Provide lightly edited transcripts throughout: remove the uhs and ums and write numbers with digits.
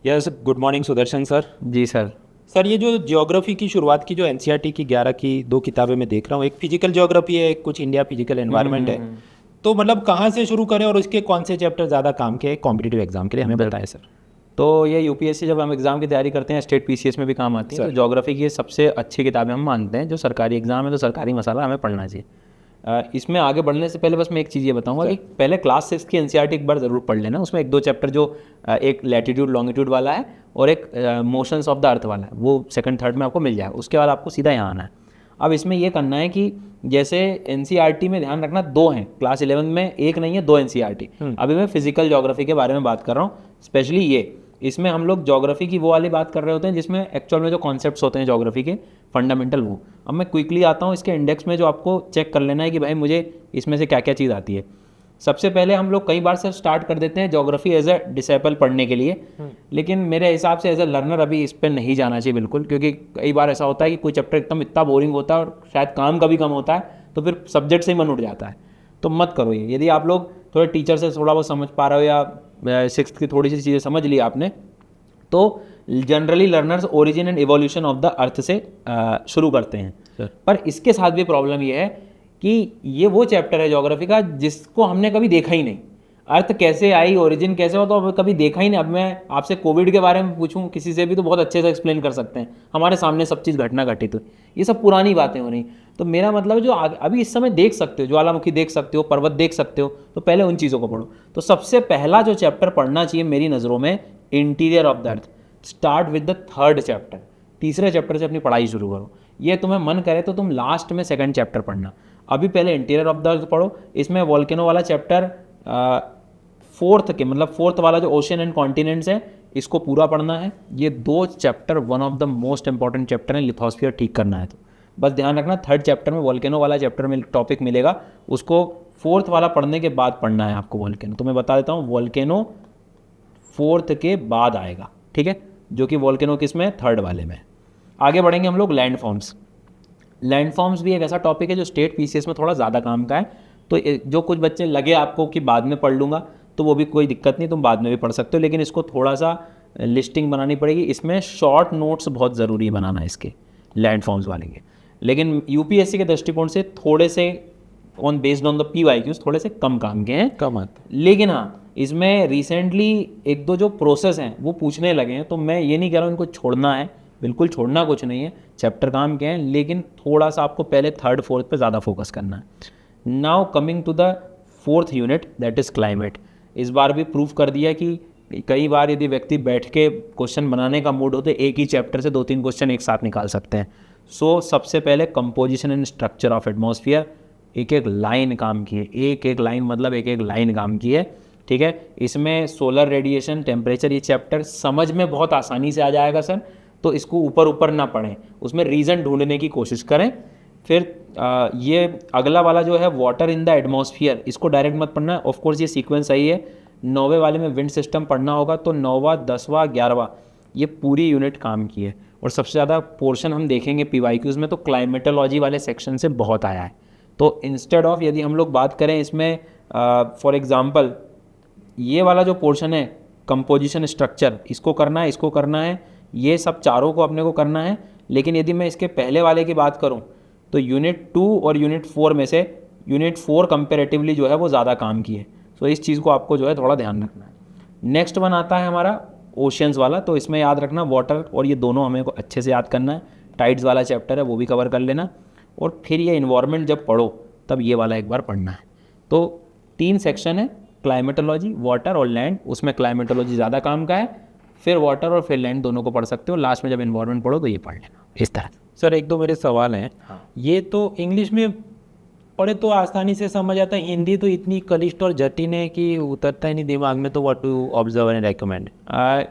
Yes, good morning Sudarshan sir. जी सर। Sir ये जो ज्योग्राफी की शुरुआत की जो एनसीईआरटी की 11 की दो किताबें मैं देख रहा हूँ, एक फिजिकल ज्योग्राफी है, एक कुछ इंडिया फिजिकल एनवायरनमेंट है। तो मतलब कहाँ से शुरू करें और उसके कौन से चैप्टर ज़्यादा काम के कॉम्पिटिटिव एग्जाम के लिए हमें बताएं सर। तो ये यूपीएससी जब हम एग्ज़ाम की तैयारी करते हैं, स्टेट पीसीएस में भी काम आती हैं, तो सर ज्योग्राफी की ये सबसे अच्छी किताबें हम मानते हैं। जो सरकारी एग्ज़ाम है तो सरकारी मसाला हमें पढ़ना चाहिए। इसमें आगे बढ़ने से पहले बस मैं एक चीज़ ये बताऊंगा कि सर पहले क्लास 6 की एनसीईआरटी एक बार ज़रूर पढ़ लेना। उसमें एक दो चैप्टर जो एक लैटिट्यूड लॉन्गिट्यूड वाला है और एक मोशंस ऑफ द अर्थ वाला है, वो सेकंड थर्ड में आपको मिल जाएगा। उसके बाद आपको सीधा यहाँ आना है। अब इसमें ये करना है कि जैसे एनसीईआरटी में ध्यान रखना, दो हैं क्लास 11 में, एक नहीं है, दो एनसीईआरटी। अभी मैं फिजिकल ज्योग्राफी के बारे में बात कर रहा हूँ, स्पेशली ये। इसमें हम लोग ज्योग्राफी की वो वाली बात कर रहे होते हैं जिसमें एक्चुअल में जो कॉन्सेप्ट्स होते हैं ज्योग्राफी के फंडामेंटल, वो। अब मैं क्विकली आता हूँ इसके इंडेक्स में, जो आपको चेक कर लेना है कि भाई मुझे इसमें से क्या क्या चीज़ आती है। सबसे पहले हम लोग कई बार से स्टार्ट कर देते हैं ज्योग्राफी एज अ डिसेबल पढ़ने के लिए, लेकिन मेरे हिसाब से एज अ लर्नर अभी इस पर नहीं जाना चाहिए बिल्कुल, क्योंकि कई बार ऐसा होता है कि कोई चैप्टर एकदम इतना बोरिंग होता है और शायद काम का भी कम होता है, तो फिर सब्जेक्ट से ही मन उठ जाता है। तो मत करो ये। यदि आप लोग थोड़े टीचर से थोड़ा बहुत समझ पा रहे हो या सिक्स्थ की थोड़ी सी चीज़ें समझ ली आपने, तो generally learners origin and evolution of the earth से शुरू करते हैं सर पर इसके साथ भी प्रॉब्लम ये है कि ये वो चैप्टर है ज्योग्राफी का जिसको हमने कभी देखा ही नहीं। अर्थ कैसे आई, ओरिजिन कैसे हो, तो अब कभी देखा ही नहीं। अब मैं आपसे कोविड के बारे में पूछूं किसी से भी तो बहुत अच्छे से एक्सप्लेन कर सकते हैं, हमारे सामने सब चीज़ घटना घटित हुई। ये सब पुरानी बातें हो रही। तो मेरा मतलब है जो अभी इस समय देख सकते हो, ज्वालामुखी देख सकते हो, पर्वत देख सकते हो, तो पहले उन चीज़ों को पढ़ो। तो सबसे पहला जो चैप्टर पढ़ना चाहिए मेरी नज़रों में, interior of the earth. Start with the third chapter. तीसरे चैप्टर से अपनी पढ़ाई शुरू करो। ये तुम्हें मन करे तो तुम लास्ट में सेकंड चैप्टर पढ़ना। अभी पहले इंटीरियर ऑफ द अर्थ पढ़ो। इसमें वॉल्केनो वाला चैप्टर फोर्थ के, मतलब फोर्थ वाला जो ओशन एंड कॉन्टिनेंट्स है, इसको पूरा पढ़ना है। ये दो chapter one of the most important chapter है लिथोस्फीयर ठीक करना है। तो बस ध्यान रखना, थर्ड चैप्टर में वॉल्केनो वाला चैप्टर में टॉपिक मिलेगा, उसको फोर्थ वाला पढ़ने के बाद पढ़ना है आपको वॉल्केनो। तो मैं बता देता हूँ, वॉल्केनो फोर्थ के बाद आएगा, ठीक है, जो कि वॉल्केनो किस में, थर्ड वाले में। आगे बढ़ेंगे हम लोग लैंड फॉर्म्स। लैंड फॉर्म्स भी एक ऐसा टॉपिक है जो स्टेट पीसीएस में थोड़ा ज़्यादा काम का है। तो जो कुछ बच्चे लगे आपको कि बाद में पढ़ लूँगा, तो वो भी कोई दिक्कत नहीं, तुम बाद में भी पढ़ सकते हो, लेकिन इसको थोड़ा सा लिस्टिंग बनानी पड़ेगी। इसमें शॉर्ट नोट्स बहुत ज़रूरी है बनाना इसके, लैंड फॉर्म्स वाले के। लेकिन यूपीएससी के दृष्टिकोण से थोड़े से बेस्ड ऑन द पीवाईक्यूज थोड़े से कम काम के हैं, कम आता लेकिन हाँ, इसमें रिसेंटली एक दो जो प्रोसेस हैं वो पूछने लगे हैं। तो मैं ये नहीं कह रहा हूँ इनको छोड़ना है, बिल्कुल छोड़ना कुछ नहीं है, चैप्टर काम के हैं, लेकिन थोड़ा सा आपको पहले थर्ड फोर्थ पे ज़्यादा फोकस करना है। Now coming to the fourth unit, that is climate. इस बार भी प्रूफ कर दिया कि कई बार यदि व्यक्ति बैठ के क्वेश्चन बनाने का मूड हो तो एक ही चैप्टर से दो तीन क्वेश्चन एक साथ निकाल सकते हैं। सो सबसे पहले composition and structure of atmosphere, एक एक लाइन काम की है। एक एक लाइन मतलब एक एक लाइन काम की है, ठीक है। इसमें सोलर रेडिएशन, टेम्परेचर, ये चैप्टर समझ में बहुत आसानी से आ जाएगा सर। तो इसको ऊपर ऊपर ना पढ़ें, उसमें रीज़न ढूंढने की कोशिश करें। फिर ये अगला वाला जो है वाटर इन द एटमॉस्फेयर, इसको डायरेक्ट मत पढ़ना। ऑफ कोर्स ये सीक्वेंस सही है, 9वें वाले में विंड सिस्टम पढ़ना होगा, तो 9वां 10वां 11वां ये पूरी यूनिट काम की है। और सबसे ज़्यादा पोर्शन हम देखेंगे पीवाईक्यूज़ में तो क्लाइमेटोलॉजी वाले सेक्शन से बहुत आया है। तो इंस्टेड ऑफ, यदि हम लोग बात करें इसमें फॉर एग्जांपल ये वाला जो पोर्शन है कंपोजिशन स्ट्रक्चर, इसको करना है, इसको करना है, ये सब चारों को अपने को करना है। लेकिन यदि मैं इसके पहले वाले की बात करूं तो यूनिट 2 और यूनिट 4 में से यूनिट 4 कंपेरेटिवली जो है वो ज़्यादा काम की है। सो इस चीज़ को आपको जो है थोड़ा ध्यान रखना है। नेक्स्ट वन आता है हमारा ओशियंस वाला, तो इसमें याद रखना वाटर और ये दोनों हमें को अच्छे से याद करना है। टाइड्स वाला चैप्टर है वो भी कवर कर लेना। और फिर ये इन्वायरमेंट जब पढ़ो तब ये वाला एक बार पढ़ना है। तो 3 सेक्शन है, क्लाइमेटोलॉजी, वाटर और लैंड। उसमें क्लाइमेटोलॉजी ज़्यादा काम का है, फिर वाटर और फिर लैंड दोनों को पढ़ सकते हो। लास्ट में जब इन्वायरमेंट पढ़ो तो ये पढ़ लेना इस तरह। सर एक दो मेरे सवाल हैं। हाँ। ये तो इंग्लिश में पढ़े तो आसानी से समझ आता है, हिंदी तो इतनी क्लिष्ट और जटिल है कि उतरता ही नहीं दिमाग में। तो what to observe and recommend.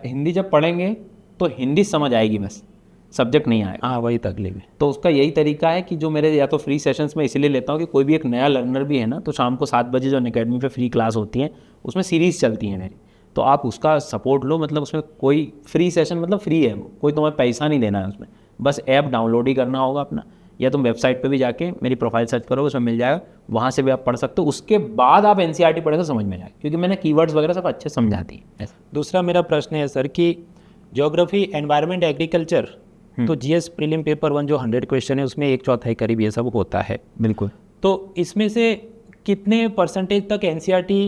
Hindi जब पढ़ेंगे तो हिंदी समझ आएगी, बस सब्जेक्ट नहीं आएगा। हाँ वही तकलीफ है। तो उसका यही तरीका है कि जो मेरे या तो फ्री सेशंस में इसीलिए लेता हूँ कि कोई भी एक नया लर्नर भी है ना, तो शाम को 7 बजे जो अनअकैडमी पे फ्री क्लास होती है उसमें सीरीज़ चलती है मेरी, तो आप उसका सपोर्ट लो। मतलब उसमें कोई फ्री सेशन मतलब फ्री है, वो कोई तुम्हें पैसा नहीं देना है उसमें, बस ऐप डाउनलोड ही करना होगा अपना, या तुम वेबसाइट पे भी जाके मेरी प्रोफाइल सर्च करो, उसमें मिल जाएगा, वहाँ से भी आप पढ़ सकते हो। उसके बाद आप एनसीईआरटी पढ़े तो समझ में जाए, क्योंकि मैंने कीवर्ड्स वगैरह सब अच्छे समझाती है। दूसरा मेरा प्रश्न है सर कि ज्योग्राफी, एनवायरनमेंट, एग्रीकल्चर, तो जीएस प्रीलिम पेपर 1 जो 100 क्वेश्चन है उसमें 1/4 करीब ये सब होता है। बिल्कुल। तो इसमें से कितने परसेंटेज तक एनसीईआरटी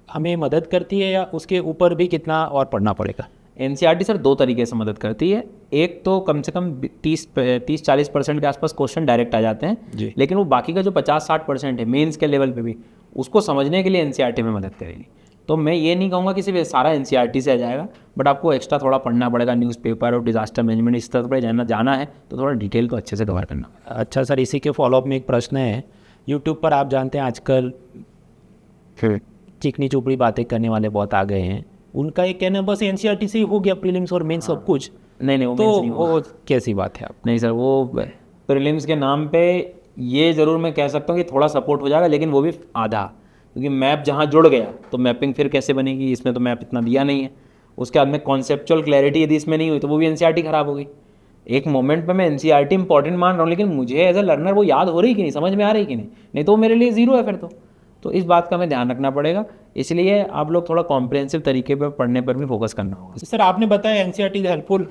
हमें मदद करती है या उसके ऊपर भी कितना और पढ़ना पड़ेगा? एनसीईआरटी सर 2 तरीके से मदद करती है। एक तो कम से कम 30-40% के आसपास क्वेश्चन डायरेक्ट आ जाते हैं, लेकिन वो बाकी का जो 50-60% है मेंस के लेवल पे भी, उसको समझने के लिए एनसीईआरटी में मदद करेगी। तो मैं ये नहीं कहूँगा कि सिर्फ सारा एनसीईआरटी से आ जाएगा, बट आपको एक्स्ट्रा थोड़ा पढ़ना पड़ेगा, न्यूज़पेपर और डिजास्टर मैनेजमेंट इस तरह पर जाना है तो थोड़ा डिटेल को अच्छे से कवर करना। अच्छा सर, इसी के फॉलोअप में एक प्रश्न है, यूट्यूब पर आप जानते हैं आजकल चिकनी चुपड़ी बातें करने वाले बहुत आ गए हैं, उनका एक कहना बस एनसीईआरटी से ही हो गया प्रीलिम्स और मेंस सब कुछ। नहीं वो तो मेंस नहीं होगा। वो कैसी बात है? आप नहीं सर, वो प्रीलिम्स के नाम पे ये ज़रूर मैं कह सकता हूँ कि थोड़ा सपोर्ट हो जाएगा, लेकिन वो भी आधा, क्योंकि मैप जहाँ जुड़ गया तो मैपिंग फिर कैसे बनेगी, इसमें तो मैप इतना दिया नहीं है। उसके बाद में कॉन्सेप्चुअल क्लैरिटी यदि इसमें नहीं हुई तो वो भी एनसीईआरटी खराब हो गई। एक मोमेंट पे मैं एनसीईआरटी इंपॉर्टेंट मान रहा हूँ, लेकिन मुझे एज अ लर्नर वो याद हो रही कि नहीं, समझ में आ रही कि नहीं तो वो मेरे लिए ज़ीरो है फिर तो इस बात का हमें ध्यान रखना पड़ेगा। इसलिए आप लोग थोड़ा कॉम्प्रिहेंसिव तरीके पर पढ़ने पर भी फोकस करना होगा। सर आपने बताया NCERT is helpful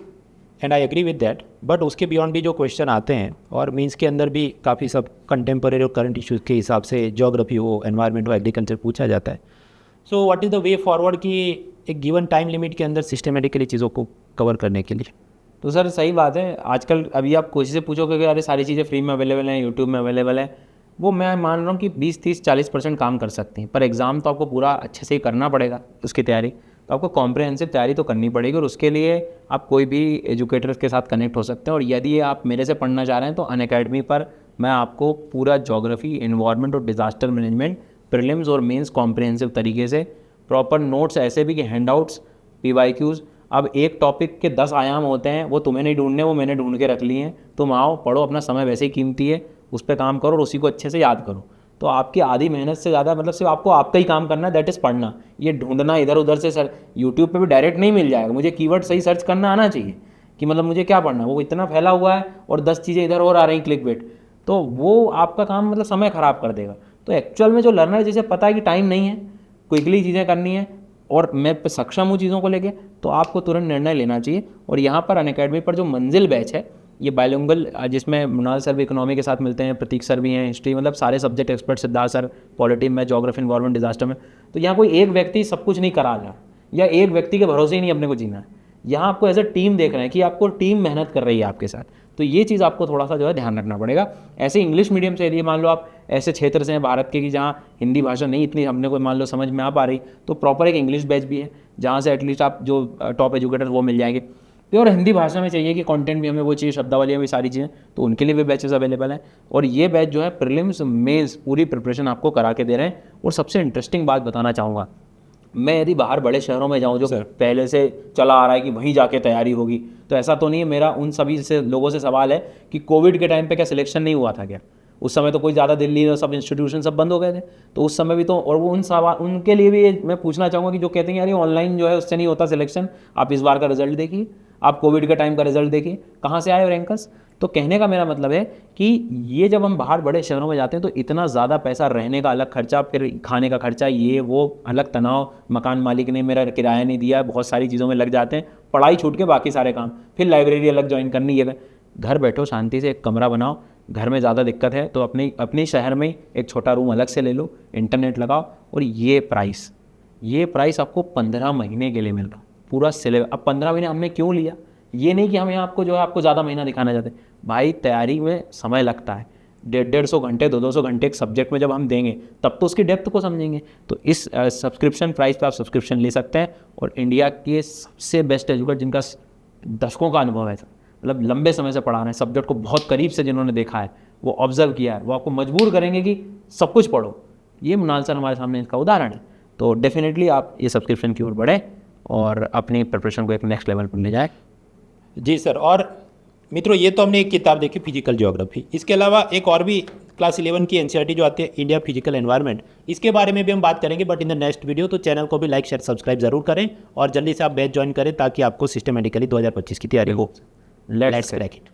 and I agree with that, but उसके बियॉन्ड भी जो क्वेश्चन आते हैं और मीन्स के अंदर भी काफ़ी सब कंटेम्परेरी और करंट इश्यूज़ के हिसाब से ज्योग्राफी हो, एनवायरनमेंट हो, एग्रीकल्चर पूछा जाता है। So what is the way forward कि एक गिवन टाइम लिमिट के अंदर सिस्टमेटिकली चीज़ों को कवर करने के लिए? तो सर सही बात है, आजकल अभी आप किसी से पूछोगे कि अरे सारी चीज़ें फ्री में अवेलेबल हैं, यूट्यूब में अवेलेबल है, वो मैं मान रहा हूँ कि 20-30-40% काम कर सकते हैं, पर एग्ज़ाम तो आपको पूरा अच्छे से ही करना पड़ेगा। उसकी तैयारी तो आपको कॉम्प्रिहेंसिव तैयारी तो करनी पड़ेगी, और उसके लिए आप कोई भी एजुकेटर के साथ कनेक्ट हो सकते हैं। और यदि आप मेरे से पढ़ना चाह रहे हैं तो अनअकैडमी पर मैं आपको पूरा ज्योग्राफी, एनवायरनमेंट और डिजास्टर मैनेजमेंट प्रीलिम्स और मेंस कॉम्प्रिहेंसिव तरीके से प्रॉपर नोट्स, ऐसे भी कि हैंडआउट्स, PYQs। अब एक टॉपिक के 10 आयाम होते हैं, वो तुम्हें नहीं ढूंढने, वो मैंने ढूंढ के रख लिए हैं। तुम आओ, पढ़ो, अपना समय वैसे ही कीमती है, उस पर काम करो और उसी को अच्छे से याद करो। तो आपकी आधी मेहनत से ज़्यादा मतलब सिर्फ आपको आपका ही काम करना है, दैट इज़ पढ़ना। ये ढूंढना इधर उधर से सर यूट्यूब पे भी डायरेक्ट नहीं मिल जाएगा। मुझे कीवर्ड सही सर्च करना आना चाहिए कि मतलब मुझे क्या पढ़ना है। वो इतना फैला हुआ है और 10 चीज़ें इधर और आ रही क्लिक बेट, तो वो आपका काम मतलब समय ख़राब कर देगा। तो एक्चुअल में जो लर्नर जिसे पता है कि टाइम नहीं है, क्विकली चीज़ें करनी है और मैं सक्षम हूँ चीज़ों को लेके, तो आपको तुरंत निर्णय लेना चाहिए। और यहाँ पर अनअकैडमी पर जो मंजिल बैच है ये बायलिंगुअल, जिसमें मृणाल सर भी इकोनॉमी के साथ मिलते हैं, प्रतीक सर भी हैं हिस्ट्री, मतलब सारे subject expert, Siddharth sir polity में, ज्योग्राफी, एनवायरनमेंट, डिजास्टर में। तो यहाँ कोई एक व्यक्ति सब कुछ नहीं करा रहा या एक व्यक्ति के भरोसे ही नहीं अपने को जीना है। यहाँ आपको एज अ टीम देख रहे हैं कि आपको टीम मेहनत कर रही है आपके साथ। तो ये चीज़ आपको थोड़ा सा जो है ध्यान रखना पड़ेगा। ऐसे इंग्लिश मीडियम से यदि मान लो आप ऐसे क्षेत्र से हैं भारत के कि जहाँ हिंदी भाषा नहीं इतनी हमने को मान लो समझ में आ पा रही, तो प्रॉपर एक इंग्लिश बैच भी है जहाँ से एटलीस्ट आप जो टॉप एजुकेटर वो मिल जाएंगे। प्योर हिंदी भाषा में चाहिए कि कंटेंट भी हमें वो चाहिए, शब्दावलियाँ भी सारी चीज़ें, तो उनके लिए भी बैचेस अवेलेबल हैं। और ये बैच जो है प्रीलिम्स मेंस पूरी प्रिपरेशन आपको करा के दे रहे हैं। और सबसे इंटरेस्टिंग बात बताना चाहूँगा, मैं यदि बाहर बड़े शहरों में जाऊँ जो पहले से चला आ रहा है कि वहीं जाके तैयारी होगी, तो ऐसा तो नहीं है। मेरा उन सभी से लोगों से सवाल है कि कोविड के टाइम पे क्या सिलेक्शन नहीं हुआ था क्या? उस समय तो कोई ज़्यादा दिल्ली और सब इंस्टीट्यूशन सब बंद हो गए थे, तो उस समय भी तो, और वो उन सवाल उनके लिए भी मैं पूछना चाहूँगा कि जो कहते हैं यार ये ऑनलाइन जो है उससे नहीं होता सिलेक्शन, आप इस बार का रिजल्ट देखिए, आप कोविड के टाइम का रिजल्ट देखिए, कहाँ से आए रैंकर्स। तो कहने का मेरा मतलब है कि ये जब हम बाहर बड़े शहरों में जाते हैं तो इतना ज़्यादा पैसा, रहने का अलग खर्चा, फिर खाने का खर्चा, ये वो अलग तनाव, मकान मालिक ने मेरा किराया नहीं दिया, बहुत सारी चीज़ों में लग जाते हैं, पढ़ाई छूट के बाकी सारे काम, फिर लाइब्रेरी अलग ज्वाइन करनी है। घर बैठो शांति से, एक कमरा बनाओ, घर में ज़्यादा दिक्कत है तो अपने शहर में एक छोटा रूम अलग से ले लो, इंटरनेट लगाओ, और ये प्राइस आपको 15 महीने के लिए मिल रहा, पूरा सिलेबस। अब 15 महीने हमने क्यों लिया, ये नहीं कि हम यहाँ आपको जो है आपको ज़्यादा महीना दिखाना चाहते, भाई तैयारी में समय लगता है, 150 घंटे 200 घंटे एक सब्जेक्ट में जब हम देंगे तब तो उसकी डेप्थ को समझेंगे। तो इस सब्सक्रिप्शन प्राइस पे आप सब्सक्रिप्शन ले सकते हैं। और इंडिया के सबसे बेस्ट एजुकेटर जिनका दशकों का अनुभव है, मतलब लंबे समय से पढ़ा रहे हैं, सब्जेक्ट को बहुत करीब से जिन्होंने देखा है, वो ऑब्जर्व किया है, वो आपको मजबूर करेंगे कि सब कुछ पढ़ो। ये मृणाल सर हमारे सामने इसका उदाहरण है। तो डेफिनेटली आप ये सब्सक्रिप्शन की ओर बढ़ें और अपनी प्रिपरेशन को एक नेक्स्ट लेवल पर ले जाए। जी सर। और मित्रों, ये तो हमने एक किताब देखी फिजिकल ज्योग्राफी, इसके अलावा एक और भी क्लास 11 की एनसीईआरटी जो आती है, इंडिया फिजिकल एनवायरनमेंट, इसके बारे में भी हम बात करेंगे but in the next video. तो चैनल को भी लाइक शेयर सब्सक्राइब जरूर करें और जल्दी से आप बैच ज्वाइन करें ताकि आपको सिस्टमेटिकली 2025 की तैयारी हो। Let's crack it.